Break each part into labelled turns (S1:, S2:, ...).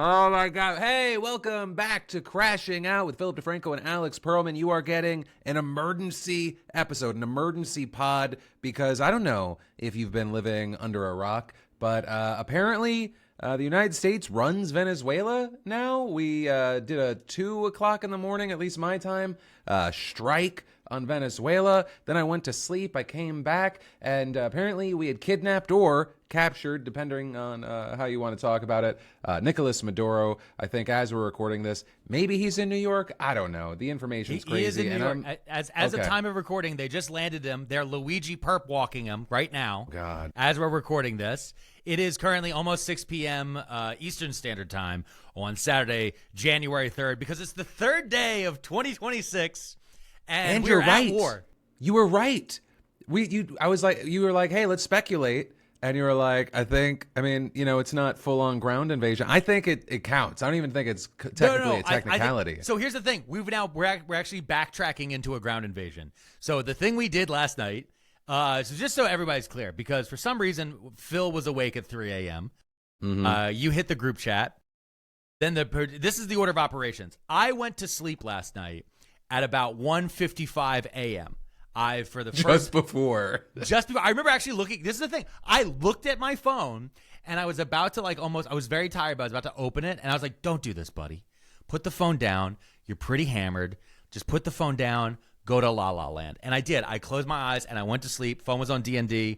S1: Oh my God. Hey, welcome back to Crashing Out with Philip DeFranco and Alex Pearlman. You are getting an emergency episode, an emergency pod, because I don't know if you've been living under a rock, but apparently the United States runs Venezuela now. We did a 2 o'clock in the morning, at least my time, strike on Venezuela. Then I went to sleep. I came back, and apparently we had kidnapped or captured, depending on how you want to talk about it, Nicolas Maduro. I think as we're recording this, maybe he's in New York. I don't know. The information's crazy.
S2: He is in New York. As
S1: okay.
S2: of time of recording, they just landed him. They're Luigi perp walking him right now.
S1: God.
S2: As we're recording this. It is currently almost 6 p.m. Eastern Standard Time on Saturday, January 3rd, because it's the third day of 2026, and
S1: you're
S2: we're
S1: right.
S2: at war.
S1: You were right. You were like, hey, let's speculate. And you were like, it's not full-on ground invasion. I think it counts. I don't even think it's technically a technicality.
S2: So here's the thing. We're actually backtracking into a ground invasion. So the thing we did last night, so just so everybody's clear, because for some reason, Phil was awake at 3 a.m.
S1: Mm-hmm.
S2: You hit the group chat. Then this is the order of operations. I went to sleep last night at about 1:55 a.m. Just before. I remember actually looking. This is the thing. I looked at my phone and I was about to I was very tired, but I was about to open it. And I was like, don't do this, buddy. Put the phone down. You're pretty hammered. Just put the phone down. Go to La La Land. And I did. I closed my eyes and I went to sleep. Phone was on D&D.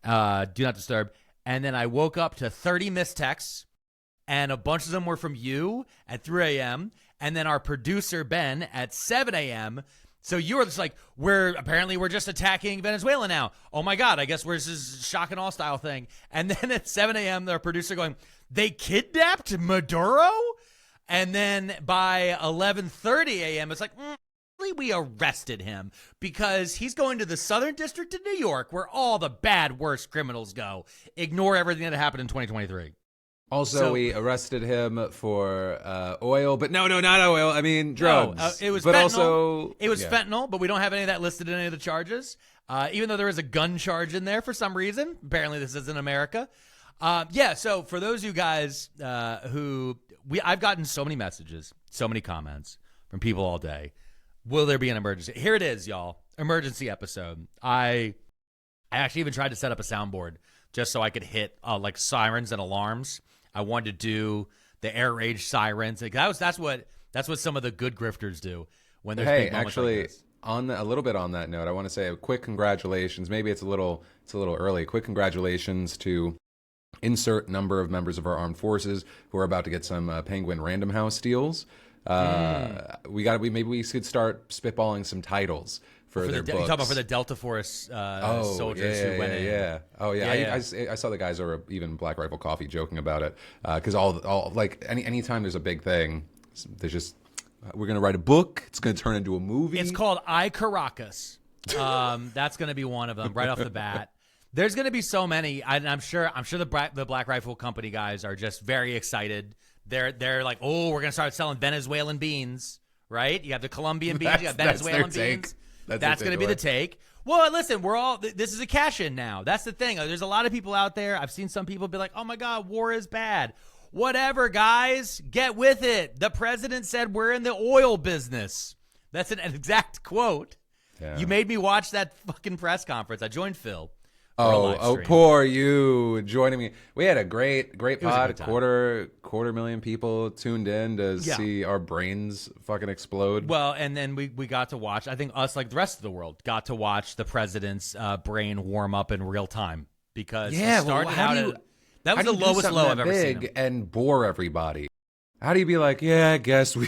S2: Do not disturb. And then I woke up to 30 missed texts. And a bunch of them were from you at 3 a.m. And then our producer, Ben, at 7 a.m. So you were just like, we're just attacking Venezuela now. Oh my God, I guess we're this shock and awe style thing. And then at 7 a.m., the producer going, they kidnapped Maduro? And then by 11:30 a.m., it's like, we arrested him because he's going to the Southern District of New York where all the bad, worst criminals go. Ignore everything that happened in 2023.
S1: Also, we arrested him for oil, but no, not oil. I mean, drugs.
S2: No, it was
S1: but
S2: fentanyl. It was fentanyl, but we don't have any of that listed in any of the charges. Even though there is a gun charge in there for some reason. Apparently, this is in America. So for those of you guys I've gotten so many messages, so many comments from people all day. Will there be an emergency? Here it is, y'all. Emergency episode. I actually even tried to set up a soundboard just so I could hit like sirens and alarms. I wanted to do the air rage sirens. That's what some of the good grifters do when there's big moments like this.
S1: A little bit on that note, I want to say a quick congratulations. Maybe it's a little early. Quick congratulations to insert number of members of our armed forces who are about to get some Penguin Random House deals. Maybe we should start spitballing some titles for their books.
S2: You talking about for the Delta Force soldiers who went in?
S1: Yeah. Oh yeah. I saw the guys over even Black Rifle Coffee joking about it because all like anytime there's a big thing, there's just we're gonna write a book. It's gonna turn into a movie.
S2: It's called I Caracas. That's gonna be one of them right off the bat. There's gonna be so many. I'm sure the Black Rifle Company guys are just very excited. They're like, oh, we're gonna start selling Venezuelan beans, right? You have the Colombian beans, you got Venezuelan beans. That's going to be the take. Well, listen, this is a cash-in now. That's the thing. There's a lot of people out there. I've seen some people be like, oh, my God, war is bad. Whatever, guys. Get with it. The president said we're in the oil business. That's an exact quote. Yeah. You made me watch that fucking press conference. I joined Phil.
S1: Oh, poor you joining me. We had a great pod. Quarter million people tuned in to see our brains fucking explode.
S2: Well, and then we got to watch, I think us, like the rest of the world, got to watch the president's brain warm up in real time because that was the lowest low I've ever seen him.
S1: And bore everybody. How do you be like, yeah, I guess we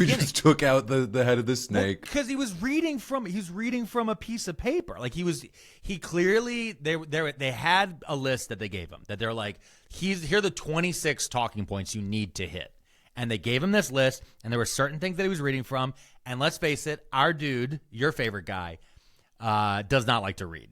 S1: just took out the head of the snake?
S2: Because he was reading from a piece of paper. Like he clearly they had a list that they gave him that they're like, here are the 26 talking points you need to hit. And they gave him this list, and there were certain things that he was reading from. And let's face it, our dude, your favorite guy, does not like to read.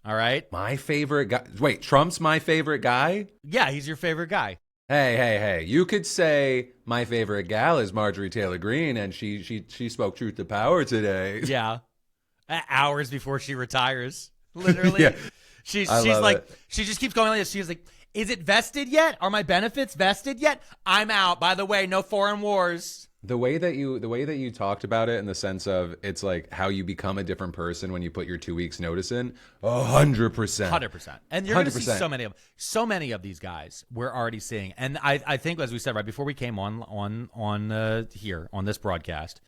S2: All right?
S1: My favorite guy. Wait, Trump's my favorite guy?
S2: Yeah, he's your favorite guy.
S1: Hey. You could say my favorite gal is Marjorie Taylor Greene, and she spoke truth to power today.
S2: Yeah. Hours before she retires. Literally.
S1: Yeah.
S2: She's like, she just keeps going like this. She's like, Is it vested yet? Are my benefits vested yet? I'm out. By the way, no foreign wars.
S1: The way that you talked about it, in the sense of it's like how you become a different person when you put your 2 weeks notice in, 100%,
S2: 100%. And you're going to see so many of these guys we're already seeing. And I think, as we said right before we came on here on this broadcast,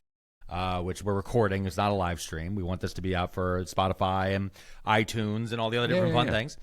S2: which we're recording, it's not a live stream. We want this to be out for Spotify and iTunes and all the other different fun things.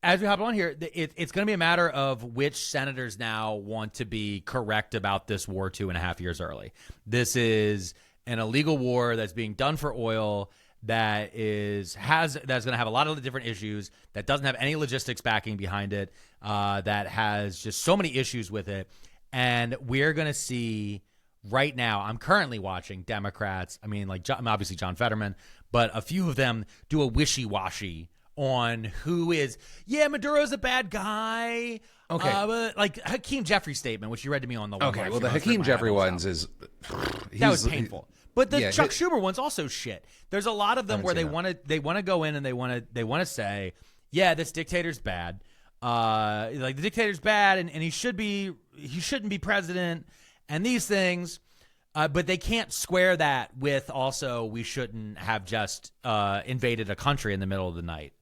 S2: As we hop on here, it's going to be a matter of which senators now want to be correct about this war 2.5 years early. This is an illegal war that's being done for oil that's going to have a lot of different issues, that doesn't have any logistics backing behind it, that has just so many issues with it. And we're going to see right now, I'm currently watching Democrats, obviously John Fetterman, but a few of them do a wishy-washy on who is, Maduro's a bad guy. Okay. Like Hakeem Jeffries' statement, which you read to me on the one.
S1: Okay, well, the Hakeem Jeffries ones
S2: that was painful. But the Chuck Schumer one's also shit. There's a lot of them where they want to go in and they want to say, this dictator's bad. The dictator's bad and he shouldn't be president and these things. But they can't square that with also we shouldn't have just invaded a country in the middle of the night.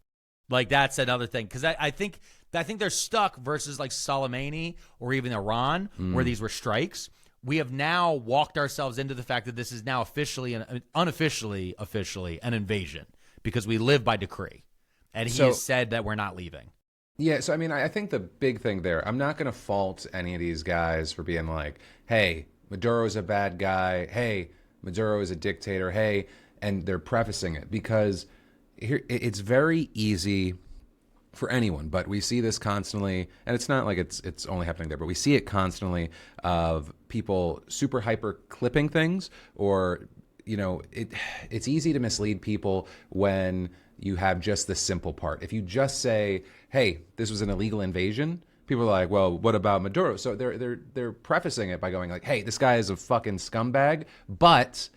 S2: Like, that's another thing, because I think they're stuck versus like Soleimani or even Iran, where these were strikes. We have now walked ourselves into the fact that this is now officially and unofficially an invasion, because we live by decree, and he has said that we're not leaving.
S1: Yeah, so I think the big thing there, I'm not going to fault any of these guys for being like, hey, Maduro's a bad guy, hey, Maduro is a dictator, hey, and they're prefacing it, because here it's very easy for anyone, but we see this constantly, and it's not like it's only happening there, but we see it constantly of people super hyper clipping things, or it's easy to mislead people when you have just the simple part. If you just say, hey, this was an illegal invasion, people are like, well, what about Maduro? So they're prefacing it by going like, hey, this guy is a fucking scumbag, but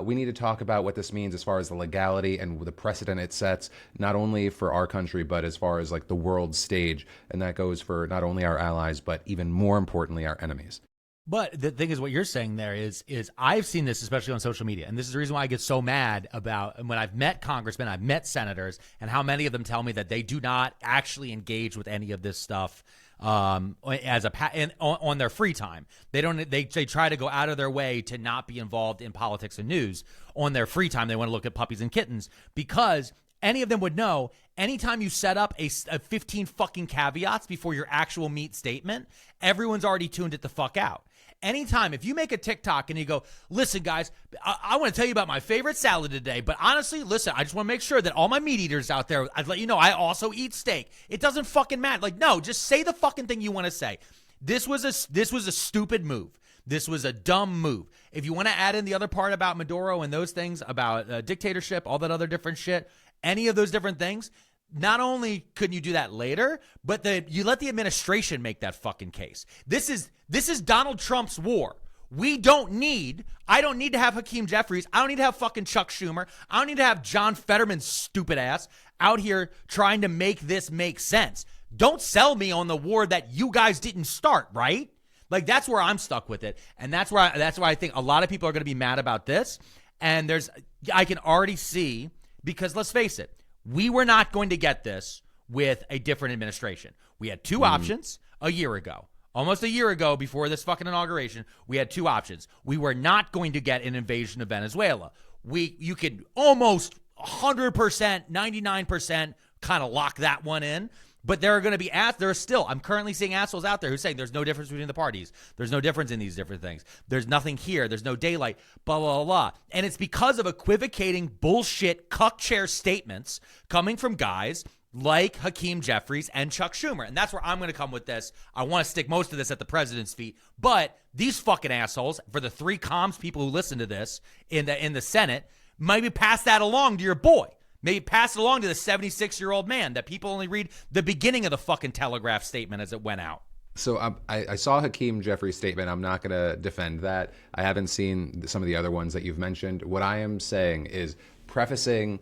S1: we need to talk about what this means as far as the legality and the precedent it sets, not only for our country, but as far as like the world stage. And that goes for not only our allies, but even more importantly, our enemies.
S2: But the thing is, what you're saying there is I've seen this, especially on social media. And this is the reason why I get so mad about when I've met congressmen, I've met senators, and how many of them tell me that they do not actually engage with any of this stuff on their free time. They try to go out of their way to not be involved in politics and news. On their free time, they want to look at puppies and kittens, because any of them would know anytime you set up a 15 fucking caveats before your actual meat statement, everyone's already tuned it the fuck out. Anytime, if you make a TikTok and you go, listen, guys, I want to tell you about my favorite salad today, but honestly, listen, I just want to make sure that all my meat eaters out there, I'd let you know I also eat steak. It doesn't fucking matter. Like, no, just say the fucking thing you want to say. This was a stupid move. This was a dumb move. If you want to add in the other part about Maduro and those things about dictatorship, all that other different shit, any of those different things, not only couldn't you do that later, but you let the administration make that fucking case. This is Donald Trump's war. I don't need to have Hakeem Jeffries. I don't need to have fucking Chuck Schumer. I don't need to have John Fetterman's stupid ass out here trying to make this make sense. Don't sell me on the war that you guys didn't start, right? Like, that's where I'm stuck with it. And that's why I think a lot of people are going to be mad about this. And I can already see, because let's face it, we were not going to get this with a different administration. We had two options a year ago. Almost a year ago, before this fucking inauguration, we had two options. We were not going to get an invasion of Venezuela. You could almost 100%, 99% kind of lock that one in. But there are going to be I'm currently seeing assholes out there who say there's no difference between the parties. There's no difference in these different things. There's nothing here. There's no daylight, blah, blah, blah, blah. And it's because of equivocating bullshit cuck chair statements coming from guys like Hakeem Jeffries and Chuck Schumer. And that's where I'm going to come with this. I want to stick most of this at the president's feet. But these fucking assholes, for the 3 comms people who listen to this in the Senate, maybe pass that along to your boy. Maybe pass it along to the 76-year-old man that people only read the beginning of the fucking Telegraph statement as it went out.
S1: So I saw Hakeem Jeffries' statement. I'm not going to defend that. I haven't seen some of the other ones that you've mentioned. What I am saying is prefacing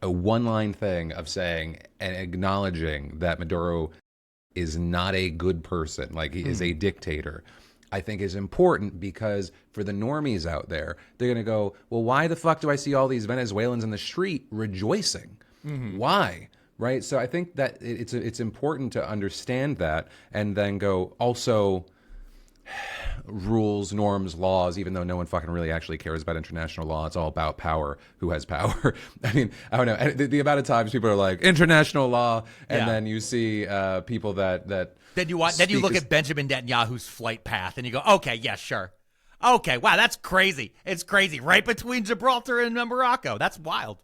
S1: a one-line thing of saying and acknowledging that Maduro is not a good person, like he is a dictator, I think is important, because for the normies out there, they're going to go, well, why the fuck do I see all these Venezuelans in the street rejoicing? Why? Right? So I think that it's important to understand that, and then go also rules, norms, laws, even though no one fucking really actually cares about international law. It's all about power, who has power. I mean, I don't know. The amount of times people are like, international law, and then you see people that
S2: Then you look at Benjamin Netanyahu's flight path and you go, okay, yeah, sure. Okay, wow, that's crazy. It's crazy. Right between Gibraltar and Morocco. That's wild.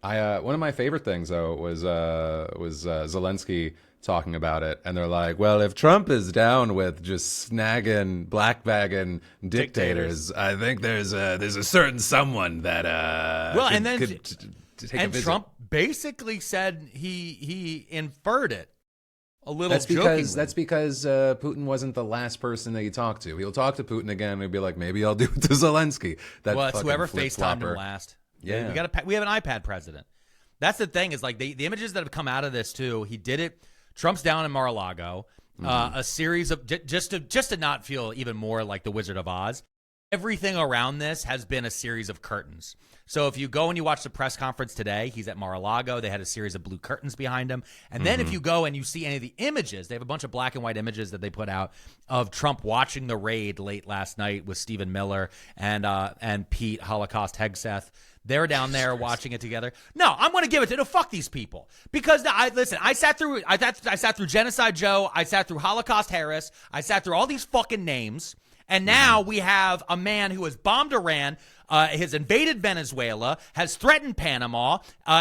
S1: One of my favorite things though was Zelensky talking about it, and they're like, well, if Trump is down with just snagging, black bagging dictators, I think there's a certain someone that could take a visit.
S2: Trump basically said he inferred it a little. That's
S1: because Putin wasn't the last person that he talked to. He'll talk to Putin again and he'll be like, maybe I'll do it to Zelensky.
S2: Well, it's whoever FaceTimed him last.
S1: Yeah,
S2: we have an iPad president. That's the thing, is like the images that have come out of this too. He did it. Trump's down in Mar-a-Lago. A series of just to not feel even more like the Wizard of Oz. Everything around this has been a series of curtains. So if you go and you watch the press conference today, he's at Mar-a-Lago. They had a series of blue curtains behind him. And then if you go and you see any of the images, they have a bunch of black and white images that they put out of Trump watching the raid late last night with Stephen Miller and Pete Holocaust Hegseth. They're down there watching it together. No, I'm going to give it to fuck these people, because I sat through Genocide Joe, I sat through Holocaust Harris, I sat through all these fucking names, and now we have a man who has bombed Iran, has invaded Venezuela, has threatened Panama,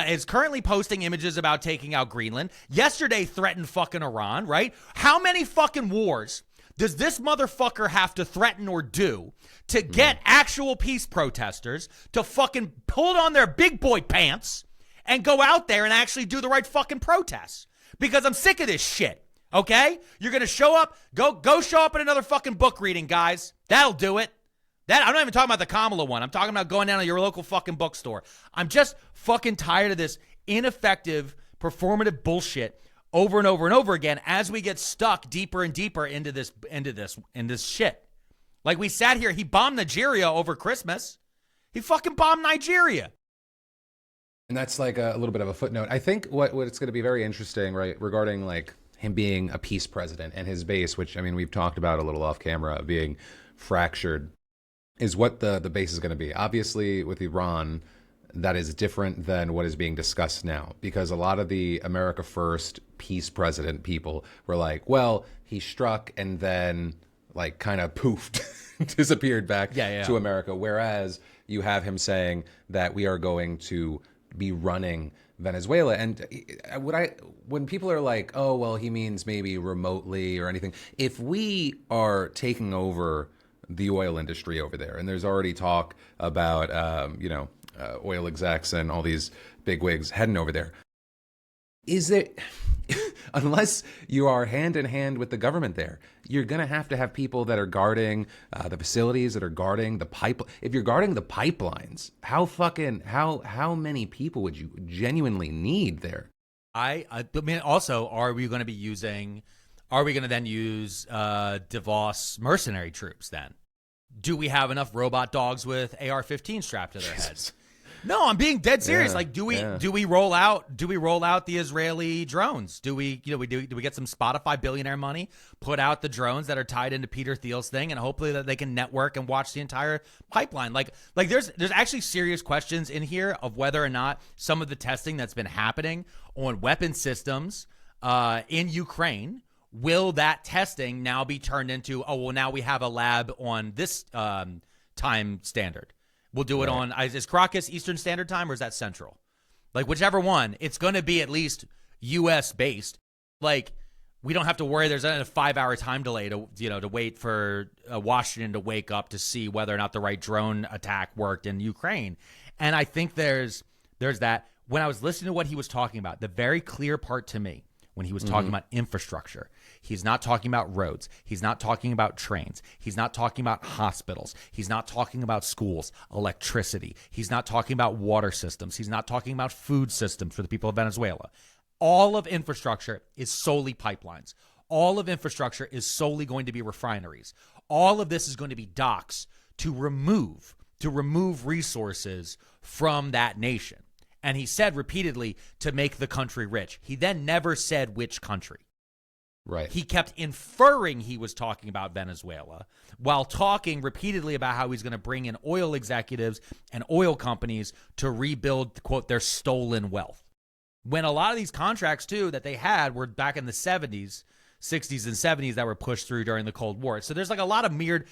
S2: is currently posting images about taking out Greenland. Yesterday threatened fucking Iran, right? How many fucking wars does this motherfucker have to threaten or do to get actual peace protesters to fucking pull on their big boy pants and go out there and actually do the right fucking protests? Because I'm sick of this shit, okay? You're going to show up, go show up at another fucking book reading, guys. That'll do it. I'm not even talking about the Kamala one. I'm talking about going down to your local fucking bookstore. I'm just fucking tired of this ineffective, performative bullshit over and over and over again as we get stuck deeper and deeper into this shit. Like, we sat here, he bombed Nigeria over Christmas. He fucking bombed Nigeria.
S1: And that's like a little bit of a footnote. I think what it's going to be very interesting, right, regarding like him being a peace president and his base, which, I mean, we've talked about a little off camera, being fractured, is what the base is going to be. Obviously, with Iran, that is different than what is being discussed now, because a lot of the America First peace president people were like, well, he struck and then like kind of poofed, disappeared back to America. Whereas you have him saying that we are going to be running Venezuela. And when people are like, oh, well, he means maybe remotely or anything. If we are taking over the oil industry over there, and there's already talk about, oil execs and all these bigwigs heading over there, is there, unless you are hand in hand with the government there, you're going to have people that are guarding the facilities, that are guarding the pipe. If you're guarding the pipelines, how many people would you genuinely need there?
S2: I mean, also, are we going to then use DeVos mercenary troops then? Do we have enough robot dogs with AR-15 strapped to their heads? No, I'm being dead serious. Like, do we roll out the Israeli drones? Do we get some Spotify billionaire money, put out the drones that are tied into Peter Thiel's thing, and hopefully that they can network and watch the entire pipeline? Like there's actually serious questions in here of whether or not some of the testing that's been happening on weapon systems in Ukraine, will that testing now be turned into, oh, well, now we have a lab on this time standard. We'll do it on, is Caracas Eastern Standard Time, or is that Central? Like, whichever one, it's going to be at least U.S. based. Like, we don't have to worry there's a 5-hour time delay to wait for Washington to wake up to see whether or not the right drone attack worked in Ukraine. And I think there's that. When I was listening to what he was talking about, the very clear part to me when he was talking about infrastructure, He's not talking about roads. He's not talking about trains. He's not talking about hospitals. He's not talking about schools, electricity. He's not talking about water systems. He's not talking about food systems for the people of Venezuela. All of infrastructure is solely pipelines. All of infrastructure is solely going to be refineries. All of this is going to be docks to remove resources from that nation. And he said repeatedly to make the country rich. He then never said which country.
S1: Right.
S2: He kept inferring he was talking about Venezuela while talking repeatedly about how he's going to bring in oil executives and oil companies to rebuild, quote, their stolen wealth. When a lot of these contracts, too, that they had were back in the 60s and 70s that were pushed through during the Cold War. So there's like a lot of mirrored,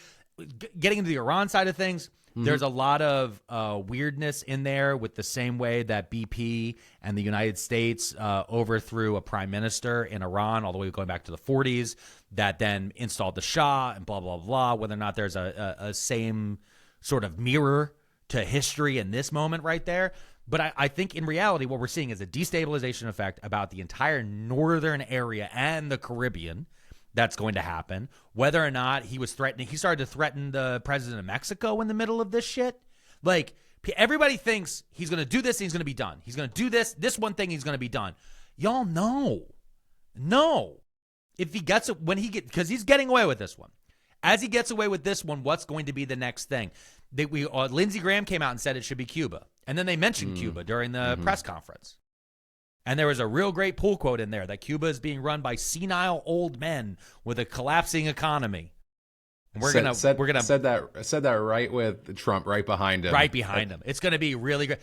S2: getting into the Iran side of things, there's a lot of weirdness in there with the same way that BP and the United States overthrew a prime minister in Iran all the way going back to the 40s that then installed the Shah and blah, blah, blah, whether or not there's a same sort of mirror to history in this moment right there. But I think in reality what we're seeing is a destabilization effect about the entire northern area and the Caribbean that's going to happen. Whether or not he started to threaten the president of Mexico in the middle of this shit. Like, everybody thinks he's going to do this and he's going to be done. He's going to do this one thing, he's going to be done. Y'all know. No. If he gets it, because he's getting away with this one. As he gets away with this one, what's going to be the next thing? Lindsey Graham came out and said it should be Cuba. And then they mentioned Cuba during the press conference. And there was a real great pull quote in there that Cuba is being run by senile old men with a collapsing economy. And
S1: said that right with Trump right behind him.
S2: Right behind him. It's going to be really great.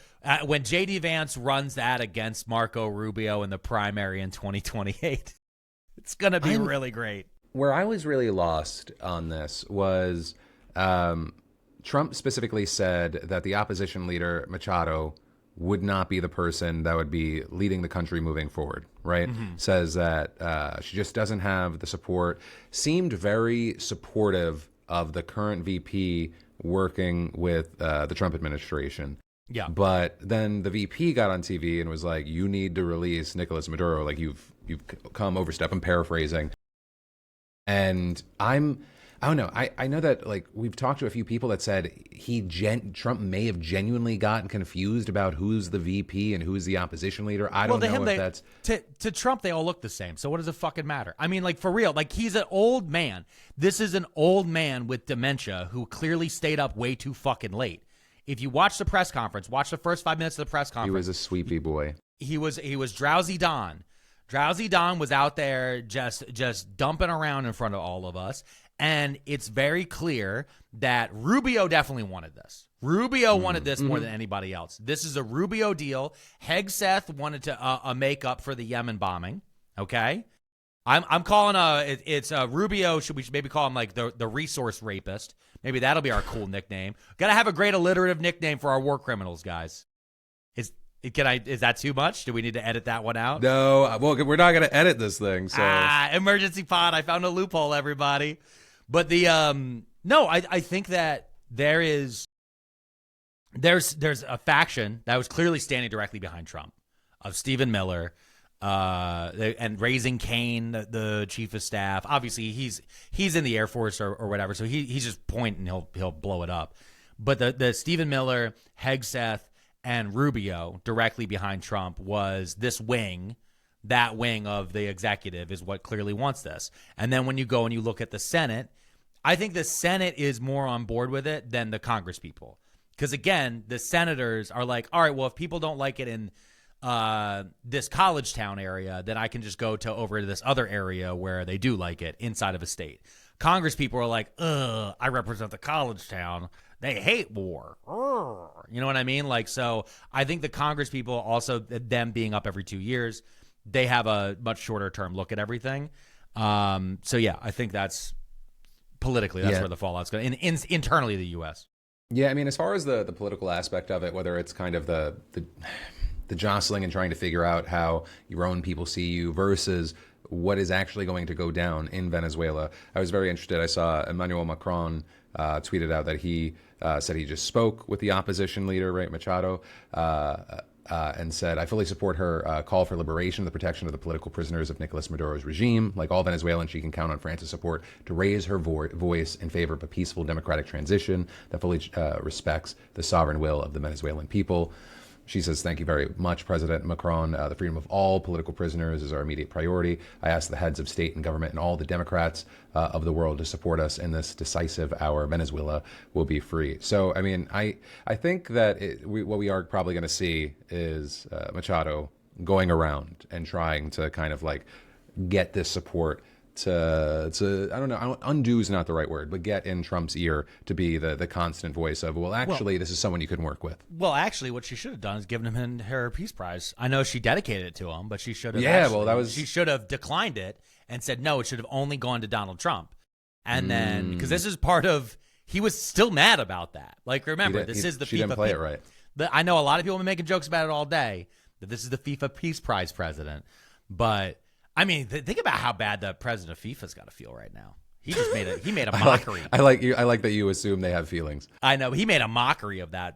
S2: When J.D. Vance runs that against Marco Rubio in the primary in 2028, it's going to be really great.
S1: Where I was really lost on this was Trump specifically said that the opposition leader, Machado, would not be the person that would be leading the country moving forward, right? Says that she just doesn't have the support. Seemed very supportive of the current VP working with the Trump administration.
S2: Yeah.
S1: But then the VP got on TV and was like, you need to release Nicolas Maduro. Like, you've come overstep. I'm paraphrasing. And I don't know. I know that, like, we've talked to a few people that said Trump may have genuinely gotten confused about who's the VP and who's the opposition leader. I don't know if that's
S2: to Trump. They all look the same. So what does it fucking matter? I mean, like, for real. Like, he's an old man. This is an old man with dementia who clearly stayed up way too fucking late. If you watch the press conference, watch the first 5 minutes of the press conference.
S1: He was a sleepy boy.
S2: He was Drowsy Don. Drowsy Don was out there just dumping around in front of all of us. And it's very clear that Rubio definitely wanted this. Rubio wanted this more than anybody else. This is a Rubio deal. Hegseth wanted to make up for the Yemen bombing. Okay, I'm calling it's Rubio. We should maybe call him like the resource rapist. Maybe that'll be our cool nickname. Got to have a great alliterative nickname for our war criminals, guys. Is that too much? Do we need to edit that one out?
S1: No, well, we're not going to edit this thing. So
S2: emergency pod. I found a loophole, everybody. But I think that there's a faction that was clearly standing directly behind Trump, of Stephen Miller, and Raising Cain, the chief of staff. Obviously, he's in the Air Force or whatever, so he's just pointing, he'll blow it up. But the Stephen Miller, Hegseth, and Rubio directly behind Trump was this wing. That wing of the executive is what clearly wants this. And then when you go and you look at the Senate, I think the Senate is more on board with it than the Congress people. Because, again, the senators are like, all right, well, if people don't like it in this college town area, then I can just go over to this other area where they do like it inside of a state. Congress people are like, I represent the college town. They hate war. You know what I mean? Like, so I think the Congress people also, them being up every 2 years, they have a much shorter term look at everything. So, yeah, I think that's politically, that's where the fallout's going. Internally, the U.S.
S1: Yeah, I mean, as far as the political aspect of it, whether it's kind of the jostling and trying to figure out how your own people see you versus what is actually going to go down in Venezuela, I was very interested. I saw Emmanuel Macron tweeted out that he said he just spoke with the opposition leader, right, Machado, and said, I fully support her call for liberation and the protection of the political prisoners of Nicolas Maduro's regime. Like all Venezuelans, she can count on France's support to raise her voice in favor of a peaceful democratic transition that fully respects the sovereign will of the Venezuelan people. She says, thank you very much, President Macron. The freedom of all political prisoners is our immediate priority. I ask the heads of state and government and all the Democrats of the world to support us in this decisive hour. Venezuela will be free. So, I mean, I think that what we are probably going to see is Machado going around and trying to kind of like get this support to I don't know, undo is not the right word, but get in Trump's ear to be the constant voice of, well, actually, this is someone you can work with.
S2: Well, actually, what she should have done is given him her Peace Prize. I know she dedicated it to him, but she should have.
S1: Yeah, well,
S2: she should have declined it and said no. It should have only gone to Donald Trump, and then because this is part of, he was still mad about that. Like, remember, this is the
S1: she
S2: FIFA.
S1: Didn't play it right.
S2: I know a lot of people have been making jokes about it all day. That this is the FIFA Peace Prize president, but. I mean, think about how bad the president of FIFA's got to feel right now. He just made a mockery.
S1: I like that you assume they have feelings.
S2: I know he made a mockery of that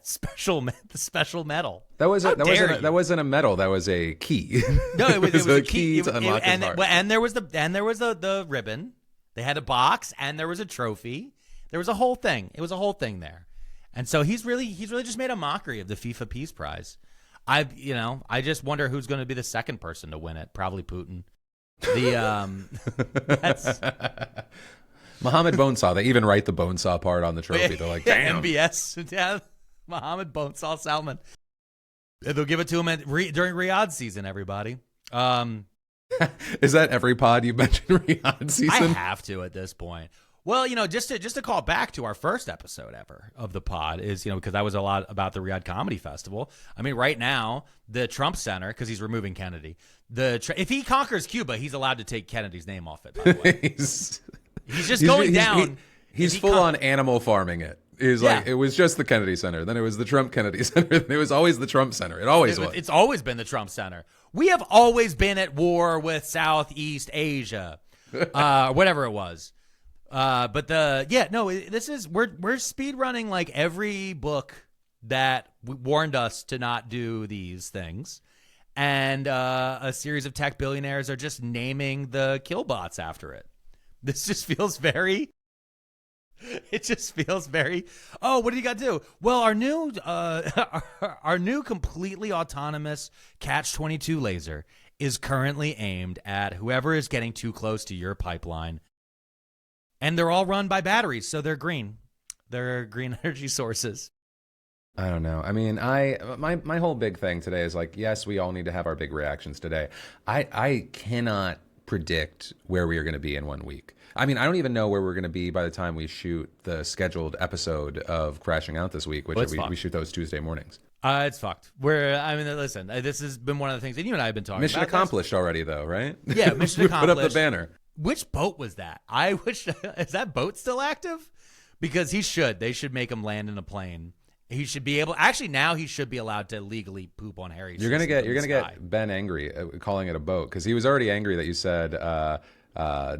S2: special medal.
S1: That wasn't a medal. That was a key.
S2: No, it was
S1: a key to unlock his heart.
S2: And there was the ribbon. They had a box and there was a trophy. There was a whole thing. It was a whole thing there. And so he's really just made a mockery of the FIFA Peace Prize. I just wonder who's going to be the second person to win it. Probably Putin. That's
S1: Mohammed Bonesaw. They even write the Bonesaw part on the trophy. They're like, damn.
S2: MBS. Yeah, Mohammed Bonesaw Salman. They'll give it to him during Riyadh season. Everybody.
S1: Is that every pod you mentioned Riyadh season?
S2: I have to at this point. Well, just to call back to our first episode ever of the pod is, because that was a lot about the Riyadh Comedy Festival. I mean, right now, the Trump Center, because he's removing Kennedy, if he conquers Cuba, he's allowed to take Kennedy's name off it, by the way. he's going down.
S1: He's full on animal farming it. He's like, it was just the Kennedy Center. Then it was the Trump Kennedy Center. Then it was always the Trump Center. It always was.
S2: It's always been the Trump Center. We have always been at war with Southeast Asia, whatever it was. We're speed running like every book that warned us to not do these things, and a series of tech billionaires are just naming the killbots after it. This just feels very. It just feels very. Oh, what do you got to do? Well, our new our new completely autonomous Catch-22 laser is currently aimed at whoever is getting too close to your pipeline. And they're all run by batteries, so they're green. They're green energy sources.
S1: I don't know. I mean, my whole big thing today is like, yes, we all need to have our big reactions today. I cannot predict where we are going to be in 1 week. I mean, I don't even know where we're going to be by the time we shoot the scheduled episode of Crashing Out this week, which we shoot those Tuesday mornings.
S2: It's fucked. Listen, this has been one of the things that you and I have been talking
S1: about. Mission accomplished already, though, right?
S2: Yeah, mission accomplished.
S1: Put up the banner.
S2: Which boat was that? Is that boat still active? Because they should make him land in a plane. He should be able. Actually, now he should be allowed to legally poop on Harry's.
S1: You're gonna get Ben angry calling it a boat because he was already angry that you said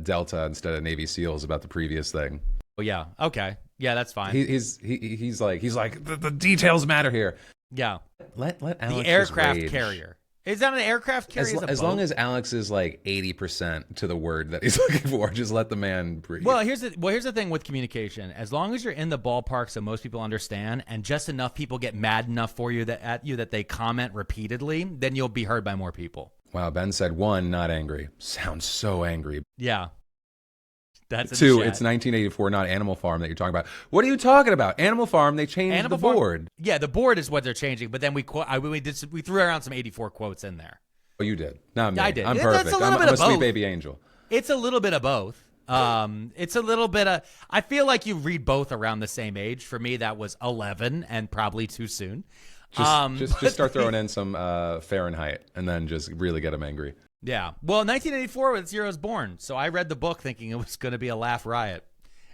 S1: Delta instead of Navy SEALs about the previous thing.
S2: Oh yeah, okay, yeah, that's fine.
S1: He's like the details matter here.
S2: Yeah,
S1: let Alex
S2: the aircraft carrier. Is that an aircraft carrier?
S1: As long as Alex is like 80% to the word that he's looking for, just let the man breathe.
S2: Well, here's the thing with communication. As long as you're in the ballpark so most people understand and just enough people get mad enough for you that they comment repeatedly, then you'll be heard by more people.
S1: Wow, Ben said 1, not angry. Sounds so angry.
S2: Yeah. That's
S1: 2, it's 1984, not Animal Farm that you're talking about. What are you talking about? Animal Farm, they changed the board.
S2: Yeah, the board is what they're changing, but then we threw around some 84 quotes in there.
S1: Oh, you did. Not me.
S2: I did.
S1: I'm perfect. I'm a sweet baby angel.
S2: It's a little bit of both. It's a little bit of. I feel like you read both around the same age. For me, that was 11 and probably too soon.
S1: Just start throwing in some Fahrenheit and then just really get them angry.
S2: Yeah. Well, 1984 was the year I was born, so I read the book thinking it was going to be a laugh riot,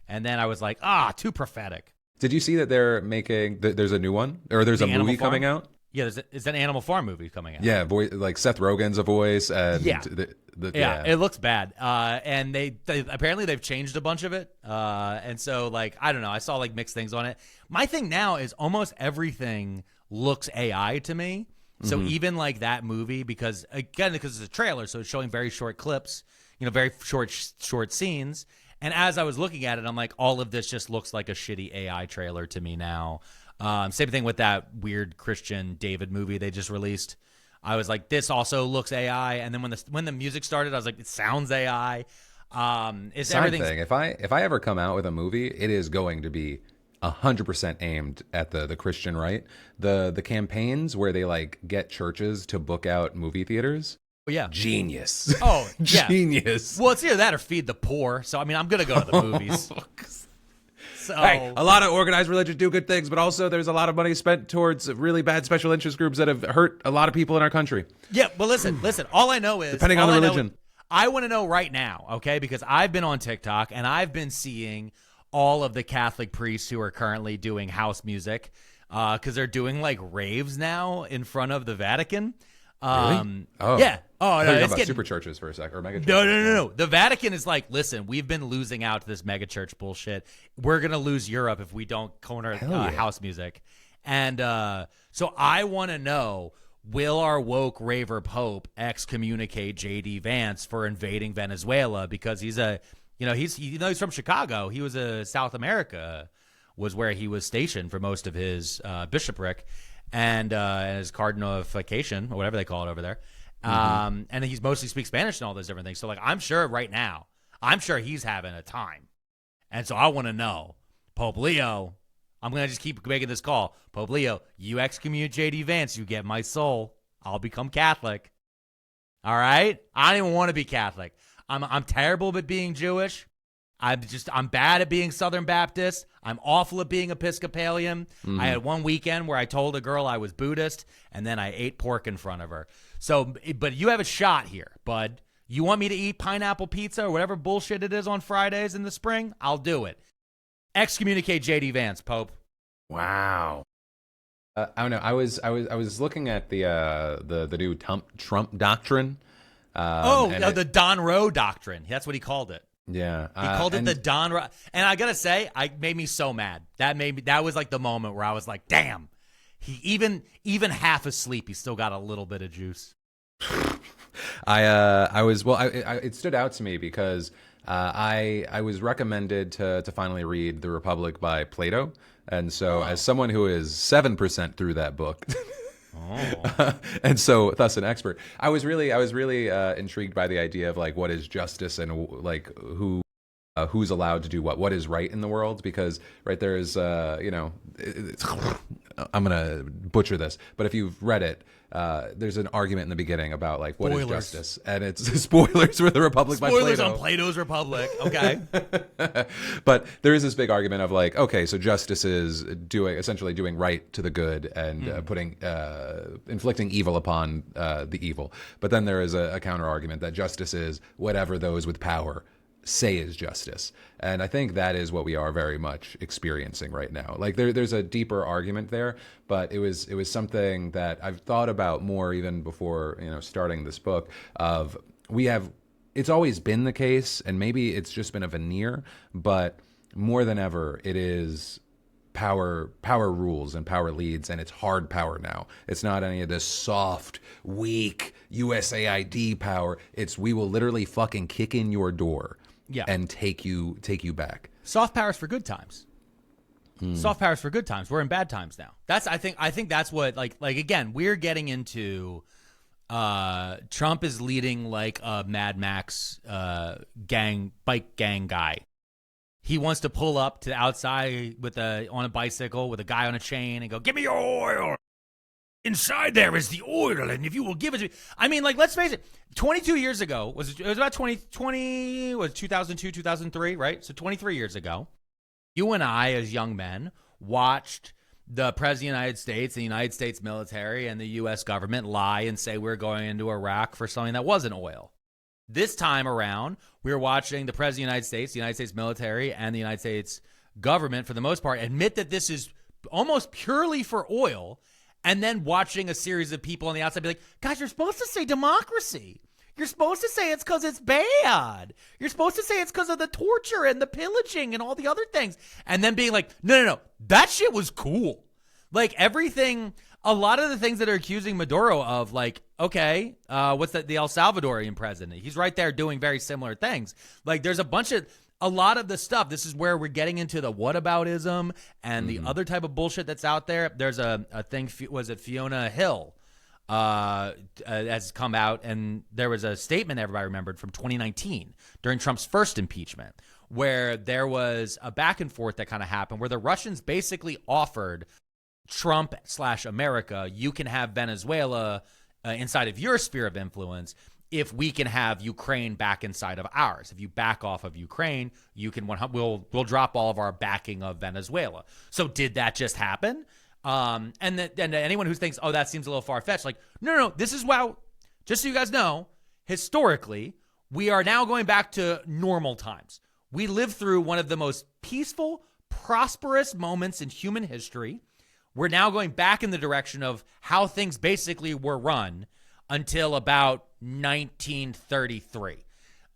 S2: and then I was like, too prophetic.
S1: Did you see that they're making? There's a new one, or there's a movie coming out?
S2: Yeah, it's an Animal Farm movie coming out.
S1: Yeah, like Seth Rogen's a voice, and
S2: it looks bad. And they apparently they've changed a bunch of it. And so like I don't know, I saw like mixed things on it. My thing now is almost everything looks AI to me. So even like that movie, because it's a trailer, so it's showing very short clips, very short scenes. And as I was looking at it, I'm like, all of this just looks like a shitty AI trailer to me now. Same thing with that weird Christian David movie they just released. I was like, this also looks AI. And then when the music started, I was like, it sounds AI. It's everything.
S1: If I ever come out with a movie, it is going to be 100% aimed at the Christian right. The campaigns where they like get churches to book out movie theaters.
S2: Yeah.
S1: Genius.
S2: Oh, yeah.
S1: Genius.
S2: Well, it's either that or feed the poor. So, I mean, I'm going to go to the movies. So,
S1: hey, a lot of organized religions do good things, but also there's a lot of money spent towards really bad special interest groups that have hurt a lot of people in our country.
S2: Yeah, but listen. All I know is...
S1: Depending on the religion.
S2: I want to know right now, okay? Because I've been on TikTok, and I've been seeing all of the Catholic priests who are currently doing house music because they're doing like raves now in front of the Vatican.
S1: Really? Oh.
S2: Yeah. Oh, no.
S1: It's about super churches for a sec, or mega churches.
S2: No. The Vatican is like, listen, we've been losing out to this mega church bullshit. We're going to lose Europe if we don't corner house music. And so I want to know, will our woke raver Pope excommunicate J.D. Vance for invading Venezuela? Because he's he's from Chicago. He was South America was where he was stationed for most of his bishopric and his cardinalification, or whatever they call it over there. And he's mostly speaks Spanish and all those different things. So like, I'm sure right now, he's having a time. And so I want to know, Pope Leo, I'm going to just keep making this call. Pope Leo, you excommunicate J.D. Vance, you get my soul. I'll become Catholic. All right? I don't even want to be Catholic. I'm terrible at being Jewish. I'm bad at being Southern Baptist. I'm awful at being Episcopalian. I had one weekend where I told a girl I was Buddhist, and then I ate pork in front of her. So, but you have a shot here, bud. You want me to eat pineapple pizza or whatever bullshit it is on Fridays in the spring? I'll do it. Excommunicate J.D. Vance, Pope.
S1: Wow. I don't know. I was looking at the new Trump doctrine.
S2: The Don Rowe doctrine. That's what he called it.
S1: Yeah,
S2: he called it the Don Rowe. And I gotta say, made me so mad. That was like the moment where I was like, damn. He even half asleep, he still got a little bit of juice.
S1: It stood out to me because I was recommended to finally read The Republic by Plato, and so as someone who is 7% through that book. And so thus an expert, I was really intrigued by the idea of like, what is justice and like who's allowed to do what is right in the world, because right there is I'm gonna butcher this, but if you've read it, there's an argument in the beginning about like what is justice, and it's spoilers for The Republic by Plato.
S2: Spoilers on Plato's Republic. Okay.
S1: But there is this big argument of like, okay, so justice is essentially doing right to the good and inflicting evil upon the evil. But then there is a counter argument that justice is whatever those with power say is justice. And I think that is what we are very much experiencing right now. Like there's a deeper argument there, but it was something that I've thought about more even before, starting this book of it's always been the case, and maybe it's just been a veneer, but more than ever it is power rules and power leads, and it's hard power now. It's not any of this soft, weak USAID power. It's we will literally fucking kick in your door. Yeah. And take you back.
S2: Soft power's for good times. Soft power's for good times. We're in bad times now. I think that's what like again, we're getting into Trump is leading like a Mad Max bike gang guy. He wants to pull up to the outside on a bicycle with a guy on a chain and go, "Give me your oil. Inside there is the oil, and if you will give it to me." I mean, like, let's face it. 22 years ago, it was about 2020, was 2002, 2003, right? So 23 years ago, you and I, as young men, watched the President of the United States, the United States military, and the U.S. government lie and say we're going into Iraq for something that wasn't oil. This time around, we're watching the President of the United States military, and the United States government, for the most part, admit that this is almost purely for oil. And then watching a series of people on the outside be like, guys, you're supposed to say democracy. You're supposed to say it's because it's bad. You're supposed to say it's because of the torture and the pillaging and all the other things. And then being like, no, that shit was cool. Like everything a lot of the things that are accusing Maduro of, like, okay, what's that? The El Salvadorian president. He's right there doing very similar things. Like, there's a lot of the stuff. This is where we're getting into the whataboutism and the other type of bullshit that's out there. There's a thing, was it Fiona Hill? Has come out, and there was a statement everybody remembered from 2019 during Trump's first impeachment, where there was a back and forth that kind of happened, where the Russians basically offered Trump/America, you can have Venezuela inside of your sphere of influence if we can have Ukraine back inside of ours. If you back off of Ukraine, you can we'll drop all of our backing of Venezuela. So did that just happen? And anyone who thinks, oh, that seems a little far-fetched, like, no, this is just so you guys know, historically, we are now going back to normal times. We lived through one of the most peaceful, prosperous moments in human history. We're now going back in the direction of how things basically were run until about 1933.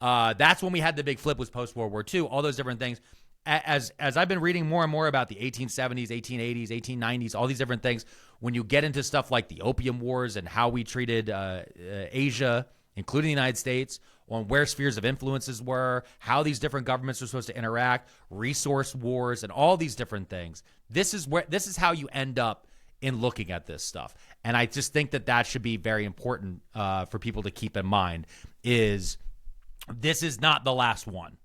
S2: That's when we had the big flip, was post-World War II, all those different things. As I've been reading more and more about the 1870s, 1880s, 1890s, all these different things, when you get into stuff like the Opium Wars and how we treated Asia, including the United States, on where spheres of influences were, how these different governments are supposed to interact, resource wars, and all these different things, this is how you end up in looking at this stuff. And I just think that should be very important for people to keep in mind, is this is not the last one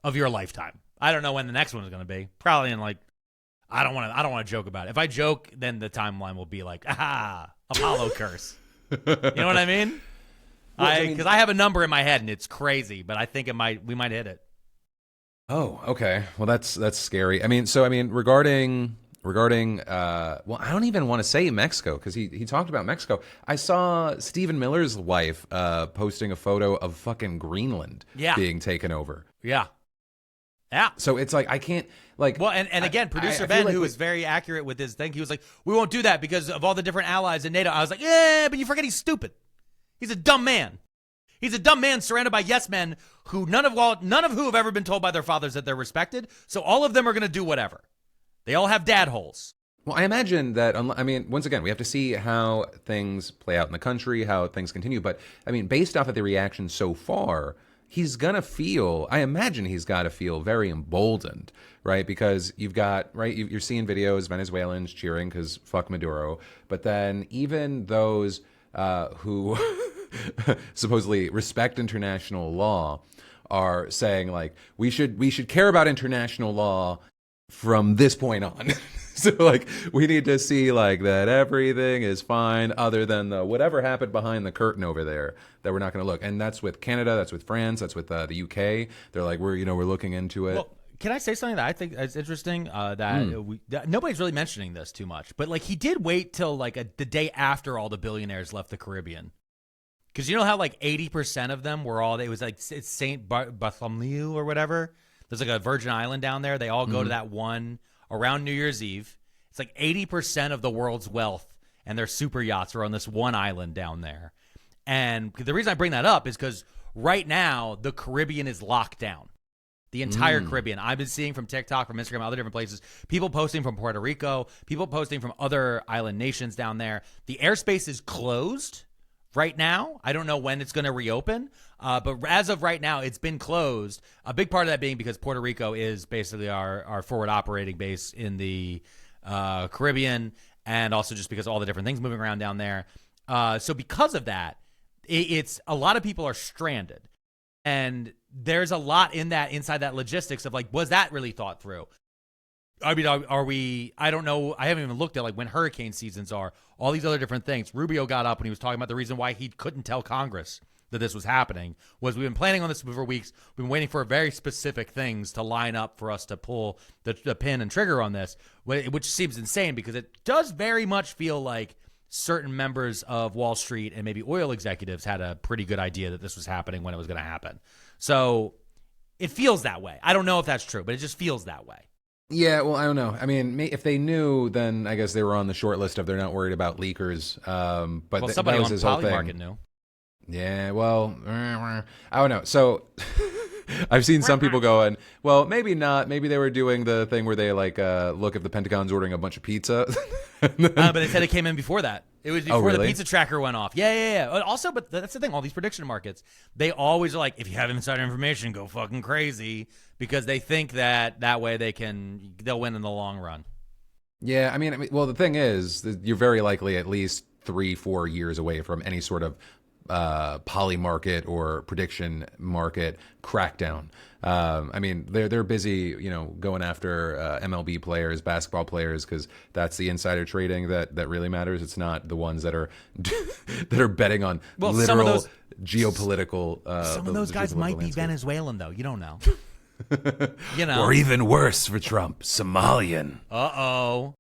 S2: of your lifetime. I don't know when the next one is going to be. Probably in, like, I don't want to joke about it. If I joke, then the timeline will be like, Apollo curse. You know what I mean? Because I have a number in my head and it's crazy, but I think we might hit it.
S1: Oh, okay. Well, that's scary. Regarding well, I don't even want to say Mexico, because he talked about Mexico. I saw Stephen Miller's wife posting a photo of fucking Greenland being taken over.
S2: Yeah.
S1: So it's like, I can't, like...
S2: Well, and again, producer Ben, who was very accurate with his thing, he was like, we won't do that because of all the different allies in NATO. I was like, yeah, but you forget he's stupid. He's a dumb man. He's a dumb man surrounded by yes men who none of who have ever been told by their fathers that they're respected. So all of them are going to do whatever. They all have dad holes.
S1: Well, I imagine that, once again, we have to see how things play out in the country, how things continue. But, based off of the reaction so far, he's going to feel, I imagine he's got to feel very emboldened, right? Because you're seeing videos, Venezuelans cheering because fuck Maduro. But then even those who supposedly respect international law are saying, like, we should care about international law from this point on. So, like, we need to see, like, that everything is fine other than the whatever happened behind the curtain over there that we're not going to look. And that's with Canada, that's with France, that's with the UK. They're like, we're looking into it.
S2: Well, can I say something that I think is interesting? That nobody's really mentioning this too much, but, like, he did wait till, like, the day after all the billionaires left the Caribbean. Because you know how, like, 80% of them were it was like it's St. Bartholomew or whatever. There's like a Virgin Island down there. They all go to that one around New Year's Eve. It's like 80% of the world's wealth and their super yachts are on this one island down there. And the reason I bring that up is because right now the Caribbean is locked down. The entire Caribbean. I've been seeing from TikTok, from Instagram, other different places, people posting from Puerto Rico, people posting from other island nations down there. The airspace is closed right now. I don't know when it's going to reopen, but as of right now, it's been closed. A big part of that being because Puerto Rico is basically our forward operating base in the Caribbean, and also just because of all the different things moving around down there. So because of that, it's a lot of people are stranded. And there's a lot inside that logistics of, like, was that really thought through? I mean, are we, I don't know. I haven't even looked at, like, when hurricane seasons are, all these other different things. Rubio got up and he was talking about the reason why he couldn't tell Congress that this was happening was we've been planning on this for weeks. We've been waiting for very specific things to line up for us to pull the pin and trigger on this, which seems insane because it does very much feel like certain members of Wall Street and maybe oil executives had a pretty good idea that this was happening when it was going to happen. So it feels that way. I don't know if that's true, but it just feels that way.
S1: Yeah, well, I don't know. I mean, if they knew, then I guess they were on the short list of they're not worried about leakers. But
S2: somebody
S1: that was
S2: on
S1: his whole
S2: Polymarket
S1: thing.
S2: knew.
S1: Yeah, well, I don't know. So I've seen some people going, well, maybe not. Maybe they were doing the thing where they like look if the Pentagon's ordering a bunch of pizza.
S2: But they said it came in before that. It was before
S1: really?
S2: the pizza tracker went off. Yeah. Also, but that's the thing. All these prediction markets, they always are like, if you have insider information, go fucking crazy, because they think that way they'll win in the long run.
S1: Yeah, I mean, well, the thing is, that you're very likely at least 3-4 years away from any sort of poly market or prediction market crackdown. I mean, they're busy, going after MLB players, basketball players, because that's the insider trading that really matters. It's not the ones that are that are betting on literal geopolitical.
S2: Some of those guys might be Venezuelan, though. You don't know.
S1: Or even worse for Trump, Somalian.
S2: Uh-oh.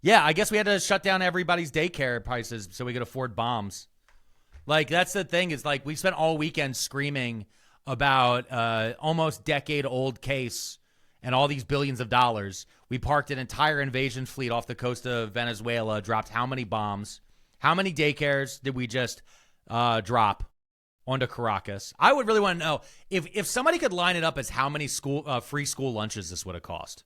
S2: Yeah, I guess we had to shut down everybody's daycare prices so we could afford bombs. Like, that's the thing. Is like we spent all weekend screaming about almost decade-old case and all these billions of dollars. We parked an entire invasion fleet off the coast of Venezuela, dropped how many bombs? How many daycares did we just drop onto Caracas? I would really want to know if somebody could line it up as how many free school lunches this would have cost.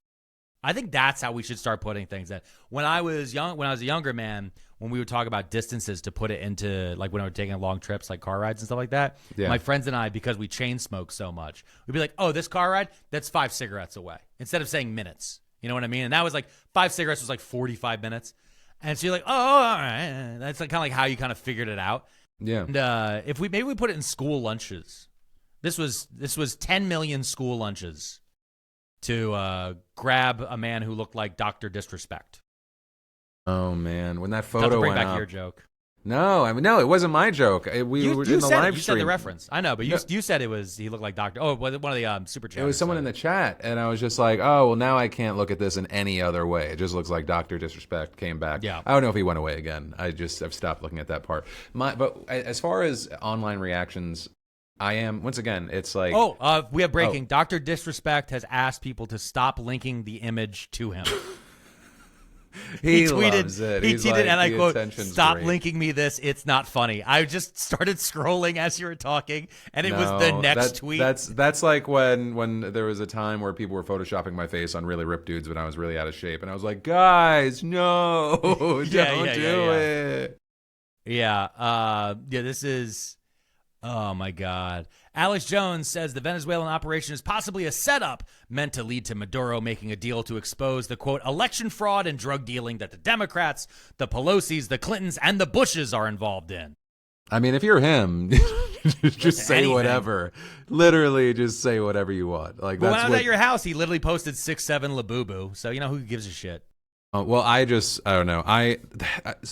S2: I think that's how we should start putting things. That when I was a younger man, when we would talk about distances to put it into, like when we were taking long trips, like car rides and stuff like that, my friends and I, because we chain smoke so much, we'd be like, oh, this car ride, that's 5 cigarettes away, instead of saying minutes. You know what I mean? And that was like 5 cigarettes was like 45 minutes. And so you're like, oh, all right. That's like kind of like how you kind of figured it out.
S1: Yeah.
S2: And if we put it in school lunches, this was 10 million school lunches to grab a man who looked like Dr. Disrespect.
S1: Oh man, when that photo
S2: Not to bring
S1: went
S2: back
S1: up,
S2: your joke.
S1: No, I mean, no, it wasn't my joke. We were in the live
S2: you
S1: stream.
S2: said the reference. I know, but you said he looked like Dr. Oh, one of the super chats.
S1: It was someone in the chat, and I was just like, oh, well, now I can't look at this in any other way. It just looks like Dr. Disrespect came back.
S2: Yeah.
S1: I don't know if he went away again. I've stopped looking at that part. But as far as online reactions, I am, once again, it's like...
S2: we have breaking. Dr. Disrespect has asked people to stop linking the image to him.
S1: He
S2: tweeted,
S1: loves it.
S2: He
S1: He's
S2: tweeted,
S1: like,
S2: and I quote, "Stop
S1: great.
S2: linking me this. It's not funny." I just started scrolling as you were talking, and it was the next tweet.
S1: That's like when there was a time where people were photoshopping my face on really ripped dudes when I was really out of shape, and I was like, guys, no, don't do it.
S2: Yeah. This is. Oh my God. Alex Jones says the Venezuelan operation is possibly a setup meant to lead to Maduro making a deal to expose the, quote, election fraud and drug dealing that the Democrats, the Pelosi's, the Clintons, and the Bushes are involved in.
S1: I mean, if you're him, just say
S2: anything.
S1: Whatever. Literally, just say whatever you want. Like,
S2: but when I was at your house, he literally posted 6'7" Labubu. So, who gives a shit?
S1: Well, I don't know.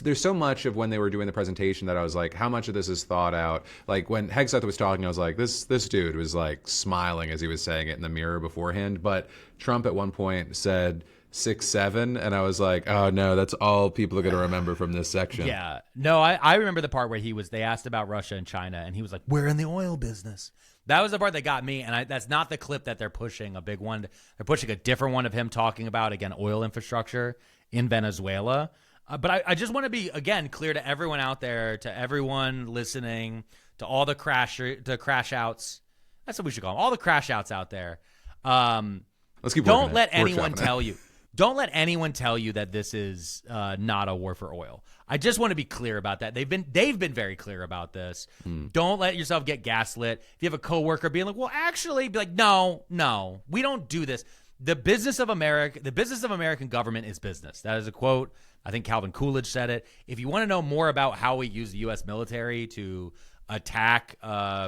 S1: There's so much of when they were doing the presentation that I was like, how much of this is thought out? Like when Hegseth was talking, I was like, this dude was like smiling as he was saying it in the mirror beforehand. But Trump at one point said 6'7", and I was like, oh no, that's all people are going to remember from this section.
S2: Yeah. No, I remember the part where they asked about Russia and China, and he was like, we're in the oil business. That was the part that got me, and that's not the clip that they're pushing, a big one. They're pushing a different one of him talking about, again, oil infrastructure in Venezuela. But I just want to be, again, clear to everyone out there, to everyone listening, to all the crash outs. That's what we should call them. All the crash outs out there.
S1: Let's keep
S2: Don't let anyone tell you. Don't let anyone tell you that this is not a war for oil. I just want to be clear about that. They've been very clear about this. Don't let yourself get gaslit. If you have a coworker being like, well, actually, be like, no, we don't do this. The business of American government is business. That is a quote. I think Calvin Coolidge said it. If you want to know more about how we use the U.S. military to attack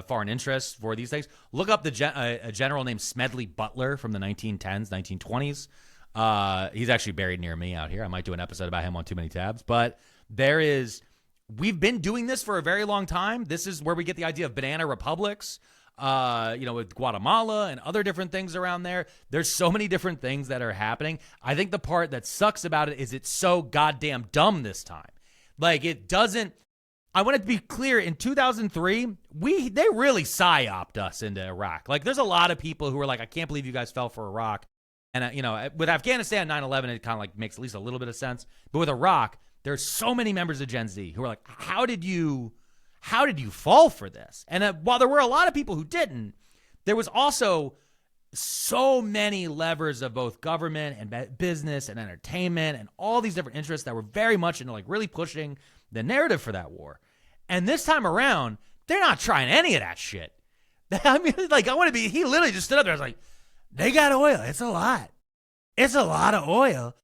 S2: foreign interests for these things, look up a general named Smedley Butler from the 1910s, 1920s. He's actually buried near me out here. I might do an episode about him on Too Many Tabs. But we've been doing this for a very long time. This is where we get the idea of banana republics, with Guatemala and other different things around there. There's so many different things that are happening. I think the part that sucks about it is it's so goddamn dumb this time. Like, it doesn't. I want it to be clear, in 2003, they really psyoped us into Iraq. Like, there's a lot of people who are like, I can't believe you guys fell for Iraq. And, with Afghanistan 9/11, it kind of like makes at least a little bit of sense. But with Iraq, there's so many members of Gen Z who are like, how did you fall for this? And while there were a lot of people who didn't, there was also so many levers of both government and business and entertainment and all these different interests that were very much into like really pushing the narrative for that war. And this time around, they're not trying any of that shit. I mean, like, he literally just stood up there. I was like, they got oil. It's a lot. It's a lot of oil.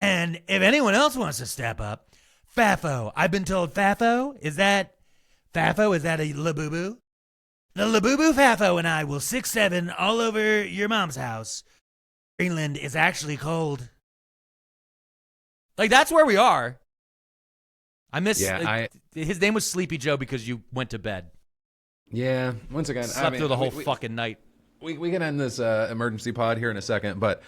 S2: And if anyone else wants to step up, FAFO. I've been told FAFO, is that a labubu? The labubu FAFO and I will 6'7" all over your mom's house. Greenland is actually cold. Like, that's where we are. I miss. His name was Sleepy Joe because you went to bed.
S1: Yeah. Once again,
S2: slept through the whole fucking night.
S1: We can end this emergency pod here in a second, but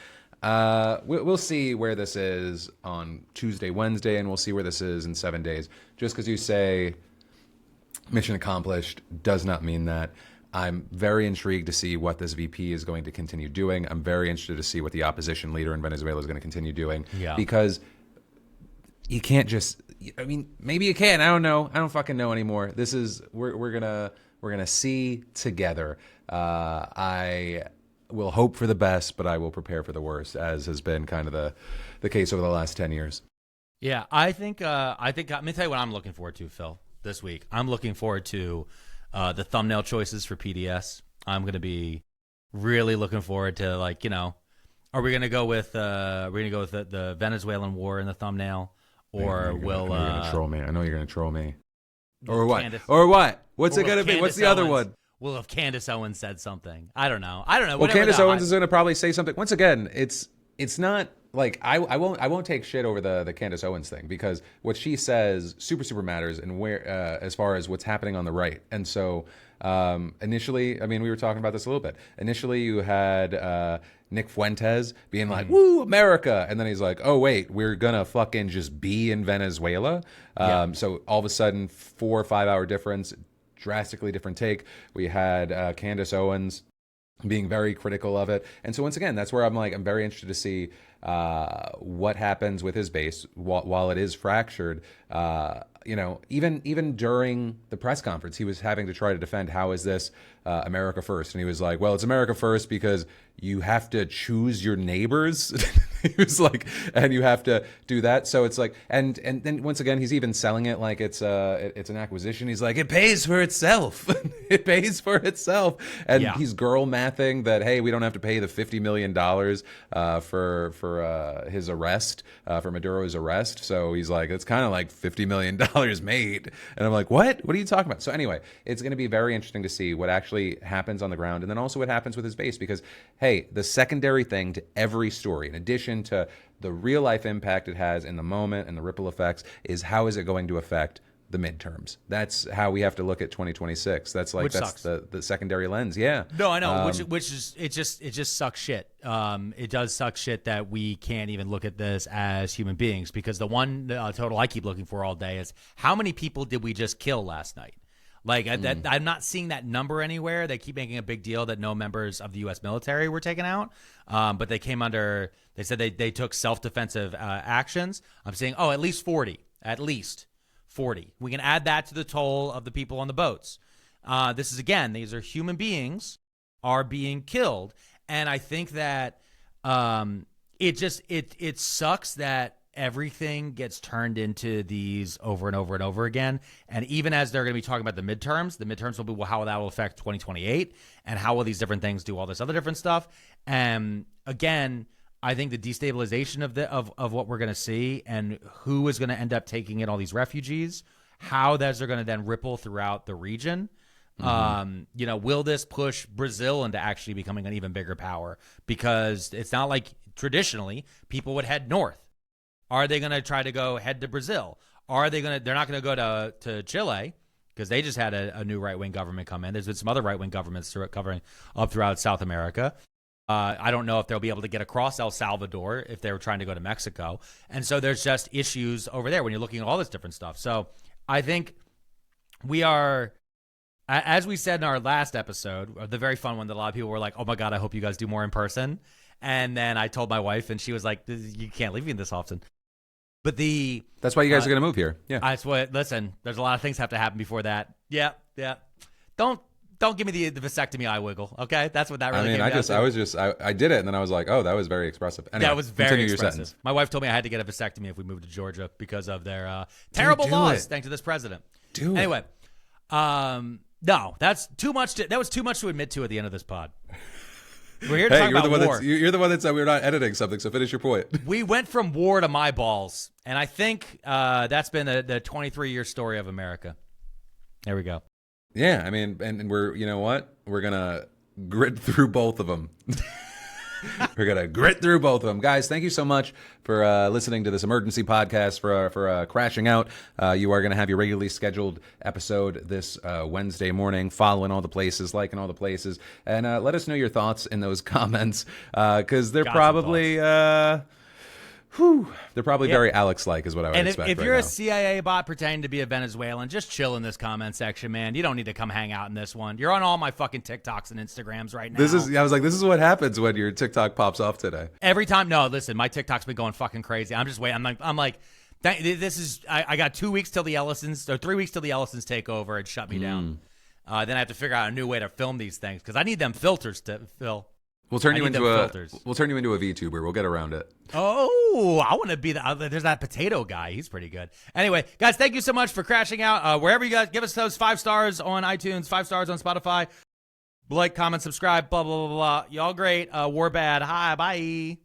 S1: we'll see where this is on Tuesday, Wednesday, and we'll see where this is in 7 days. Just because you say mission accomplished does not mean that. I'm very intrigued to see what this VP is going to continue doing. I'm very interested to see what the opposition leader in Venezuela is going to continue doing. Yeah. Because you can't just. I mean, maybe you can. I don't know. I don't fucking know anymore. This is we're gonna see together. I will hope for the best, but I will prepare for the worst, as has been kind of the case over the last 10 years.
S2: Yeah, I think. Let me tell you what I'm looking forward to, Phil. This week, I'm looking forward to the thumbnail choices for PDS. I'm gonna be really looking forward to, like, are we gonna go with the Venezuelan war in the thumbnail? Or will
S1: you're gonna troll me? I know you're gonna troll me. Or what? Or what? What's it gonna be? What's the other one?
S2: Well, if Candace Owens said something, I don't know.
S1: Well, Candace Owens is gonna probably say something. Once again, it's not like I won't take shit over the Candace Owens thing, because what she says super matters, and where as far as what's happening on the right. And so initially, I mean, we were talking about this a little bit. Initially, you had Nick Fuentes being like, "Woo, America," and then he's like, "Oh wait, we're gonna fucking just be in Venezuela." So all of a sudden, 4 or 5 hour difference, drastically different take. We had Candace Owens being very critical of it, and so once again, that's where I'm very interested to see what happens with his base while it is fractured. Even during the press conference, he was having to try to defend, how is this America first? And he was like, well, it's America first because you have to choose your neighbors. He was like, and you have to do that. So it's like, and then once again, he's even selling it like it's an acquisition. He's like, it pays for itself. It pays for itself. And he's girl mathing that, hey, we don't have to pay the $50 million for his arrest, for Maduro's arrest. So he's like, it's kind of like $50 million made. And I'm like, what are you talking about? So anyway, it's going to be very interesting to see what actually happens on the ground, and then also what happens with his base, because hey, the secondary thing to every story, in addition to the real life impact it has in the moment and the ripple effects, is how is it going to affect the midterms? That's how we have to look at 2026. That's the secondary lens. Yeah.
S2: No, I know. Which is it just sucks shit. It does suck shit that we can't even look at this as human beings, because the one total I keep looking for all day is how many people did we just kill last night? Like, I'm not seeing that number anywhere. They keep making a big deal that no members of the U.S. military were taken out, but they came under. They said they took self-defensive actions. I'm saying, at least 40. At least 40. We can add that to the toll of the people on the boats. This is, again, these are human beings are being killed, and I think that it sucks that everything gets turned into these over and over and over again. And even as they're going to be talking about the midterms will be, well, how that will affect 2028, and how will these different things do all this other different stuff. And again, I think the destabilization of what we're going to see, and who is going to end up taking in all these refugees, how those are going to then ripple throughout the region. Will this push Brazil into actually becoming an even bigger power? Because it's not like traditionally people would head north. Are they going to try to head to Brazil? They're not going to go to Chile, because they just had a new right-wing government come in. There's been some other right-wing governments covering up throughout South America. I don't know if they'll be able to get across El Salvador if they were trying to go to Mexico. And so there's just issues over there when you're looking at all this different stuff. So I think we are, as we said in our last episode, the very fun one that a lot of people were like, oh my God, I hope you guys do more in person. And then I told my wife, and she was like, you can't leave me this often. But that's
S1: why you guys are going to move here. Yeah.
S2: Listen, there's a lot of things have to happen before that. Yeah. Don't don't give me the vasectomy eye wiggle, okay? That's what that really.
S1: I mean, I did it, and then I was like, oh, that was very expressive. Anyway,
S2: that was very expressive. My wife told me I had to get a vasectomy if we moved to Georgia because of their terrible laws, thanks to this president. Anyway, no, that's too much. That was too much to admit to at the end of this pod. We're here to talk about war.
S1: You're the one that said we're not editing something, so finish your point.
S2: We went from war to my balls, and I think that's been the 23-year story of America. There we go.
S1: Yeah, I mean, and we're, you know what? We're going to grit through both of them. We're going to grit through both of them. Guys, thank you so much for listening to this emergency podcast, for crashing out. You are going to have your regularly scheduled episode this Wednesday morning, following all the places, liking all the places. And let us know your thoughts in those comments, because they're probably... they're probably very Alex-like is what I would expect.
S2: And if you're a CIA bot pretending to be a Venezuelan, just chill in this comment section, man. You don't need to come hang out in this one. You're on all my fucking TikToks and Instagrams right now.
S1: I was like, this is what happens when your TikTok pops off today.
S2: Every time. No, listen, my TikTok's been going fucking crazy. I'm just waiting. I'm like, this is. I got 2 weeks till the Ellisons, or 3 weeks till the Ellisons take over and shut me down. Then I have to figure out a new way to film these things because I need them filters to fill.
S1: We'll turn you into a VTuber. We'll get around it.
S2: Oh, I want to be there's that potato guy. He's pretty good. Anyway, guys, thank you so much for crashing out. Wherever you guys, give us those 5 stars on iTunes, 5 stars on Spotify. Like, comment, subscribe, blah, blah, blah, blah. Y'all great. War bad. Hi, bye.